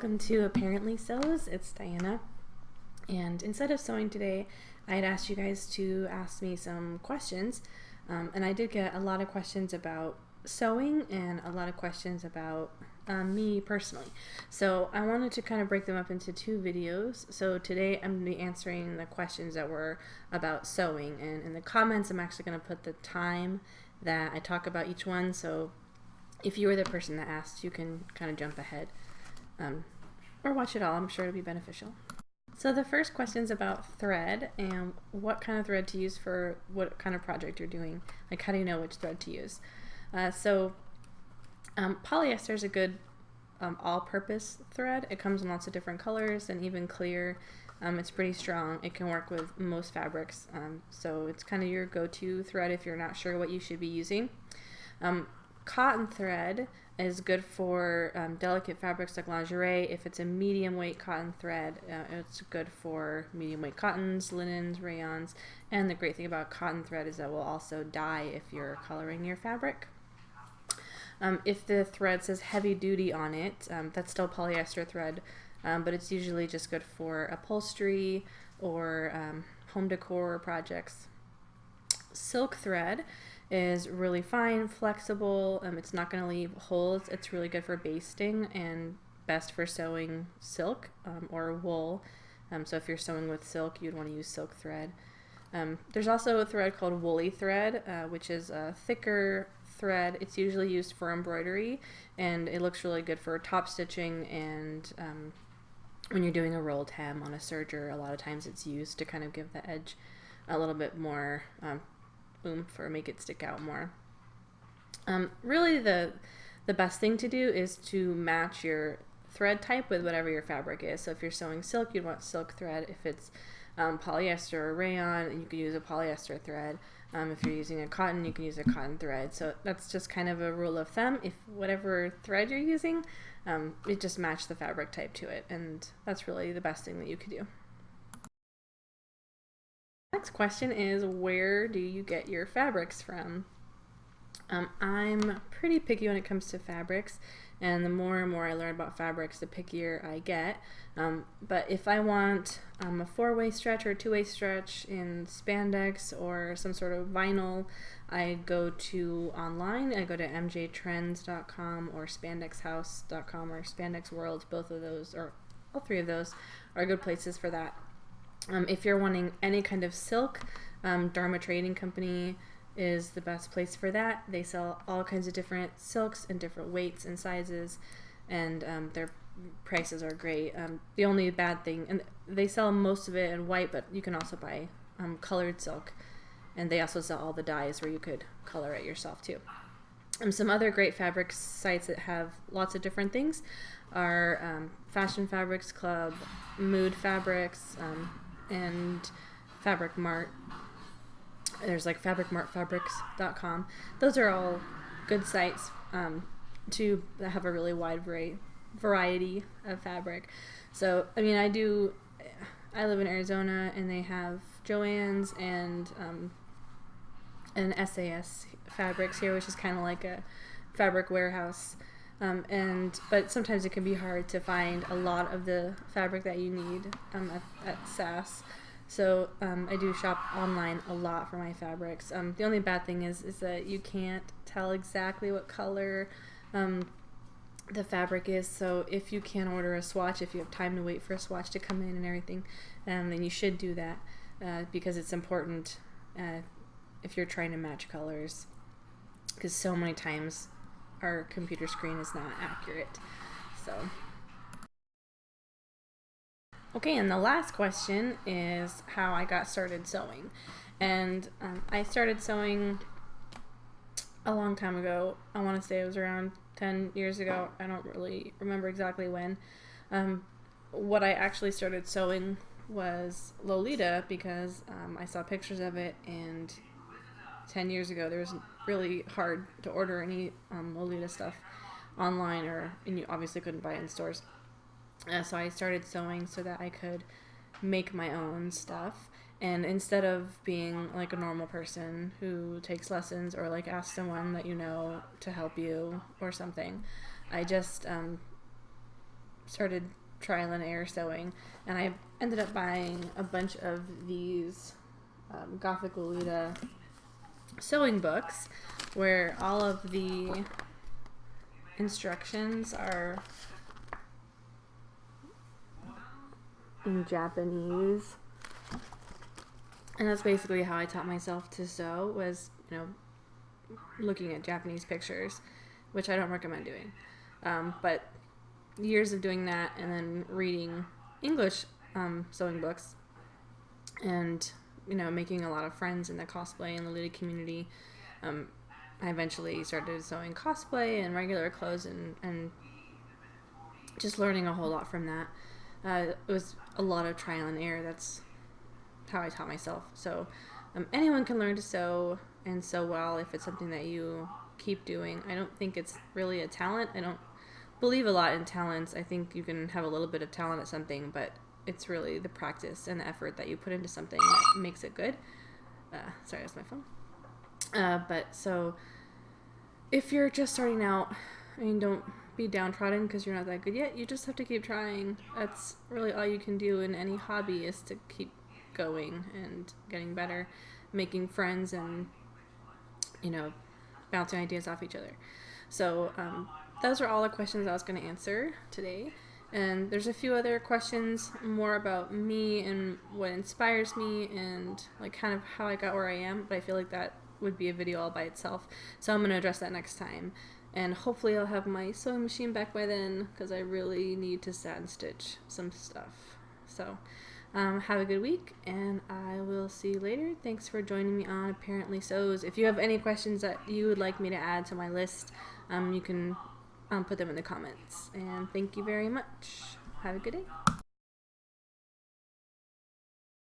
Welcome to Apparently Sews. It's Diana, and instead of sewing today, I had asked you guys to ask me some questions, and I did get a lot of questions about sewing and a lot of questions about me personally. So I wanted to kind of break them up into two videos. So today I'm going to be answering the questions that were about sewing, and in the comments I'm actually going to put the time that I talk about each one, so if you were the person that asked, you can kind of jump ahead or watch it all. I'm sure it'll be beneficial. So the first question is about thread and what kind of thread to use for what kind of project you're doing. Like, how do you know which thread to use? Polyester is a good all-purpose thread. It comes in lots of different colors and even clear. It's pretty strong. It can work with most fabrics, so it's kind of your go-to thread if you're not sure what you should be using. Cotton thread is good for delicate fabrics like lingerie. If it's a medium weight cotton thread, it's good for medium weight cottons, linens, rayons, and the great thing about cotton thread is that it will also dye if you're coloring your fabric. If the thread says heavy duty on it, that's still polyester thread, but it's usually just good for upholstery or home decor projects. Silk thread is really fine, flexible. It's not going to leave holes. It's really good for basting and best for sewing silk or wool. So if you're sewing with silk, you'd want to use silk thread. There's also a thread called woolly thread, which is a thicker thread. It's usually used for embroidery, and it looks really good for top stitching and when you're doing a rolled hem on a serger. A lot of times it's used to kind of give the edge a little bit more oomph or make it stick out more. Really the best thing to do is to match your thread type with whatever your fabric is. So if you're sewing silk, you'd want silk thread. If it's polyester or rayon, you could use a polyester thread. If you're using a cotton, you can use a cotton thread. So that's just kind of a rule of thumb. If whatever thread you're using, it just match the fabric type to it, and that's really the best thing that you could do. Next question is, where do you get your fabrics from? I'm pretty picky when it comes to fabrics, and the more and more I learn about fabrics, the pickier I get. But if I want a 4-way stretch or a 2-way stretch in spandex or some sort of vinyl, I go to online. I go to mjtrends.com or spandexhouse.com or Spandex World. Both of those, or all three of those, are good places for that. If you're wanting any kind of silk, Dharma Trading Company is the best place for that. They sell all kinds of different silks and different weights and sizes, and their prices are great. The only bad thing, and they sell most of it in white, but you can also buy colored silk, and they also sell all the dyes where you could color it yourself too. Some other great fabric sites that have lots of different things are Fashion Fabrics Club, Mood Fabrics, and Fabric Mart. There's like fabricmartfabrics.com. Those are all good sites to have a really wide variety of fabric. So I mean, I live in Arizona, and they have Joann's and SAS Fabrics here, which is kind of like a fabric warehouse. But sometimes it can be hard to find a lot of the fabric that you need at SAS. So I do shop online a lot for my fabrics. The only bad thing is that you can't tell exactly what color the fabric is. So if you can order a swatch, if you have time to wait for a swatch to come in and everything, then you should do that because it's important if you're trying to match colors, because so many times our computer screen is not accurate. So okay, and the last question is how I got started sewing. And I started sewing a long time ago. I want to say it was around 10 years ago. I don't really remember exactly when. What I actually started sewing was Lolita because I saw pictures of it, and 10 years ago there was really hard to order any Lolita stuff online, and you obviously couldn't buy it in stores. So I started sewing so that I could make my own stuff, and instead of being like a normal person who takes lessons or like asks someone that you know to help you or something, I just started trial and error sewing, and I ended up buying a bunch of these Gothic Lolita sewing books where all of the instructions are in Japanese, and that's basically how I taught myself to sew, was, you know, looking at Japanese pictures, which I don't recommend doing, but years of doing that, and then reading English sewing books, and, you know, making a lot of friends in the cosplay and Lolita community. I eventually started sewing cosplay and regular clothes, and just learning a whole lot from that. It was a lot of trial and error. That's how I taught myself. So anyone can learn to sew and sew well if it's something that you keep doing. I don't think it's really a talent. I don't believe a lot in talents. I think you can have a little bit of talent at something, but it's really the practice and the effort that you put into something that makes it good. Sorry, that's my phone. But so if you're just starting out, I mean, don't be downtrodden because you're not that good yet. You just have to keep trying. That's really all you can do in any hobby, is to keep going and getting better, making friends, and, you know, bouncing ideas off each other. So those are all the questions I was going to answer today. And there's a few other questions more about me and what inspires me and, like, kind of how I got where I am, but I feel like that would be a video all by itself. So I'm going to address that next time. And hopefully I'll have my sewing machine back by then, because I really need to satin stitch some stuff. So have a good week, and I will see you later. Thanks for joining me on Apparently Sews. If you have any questions that you would like me to add to my list, you can put them in the comments. And thank you very much. Have a good day.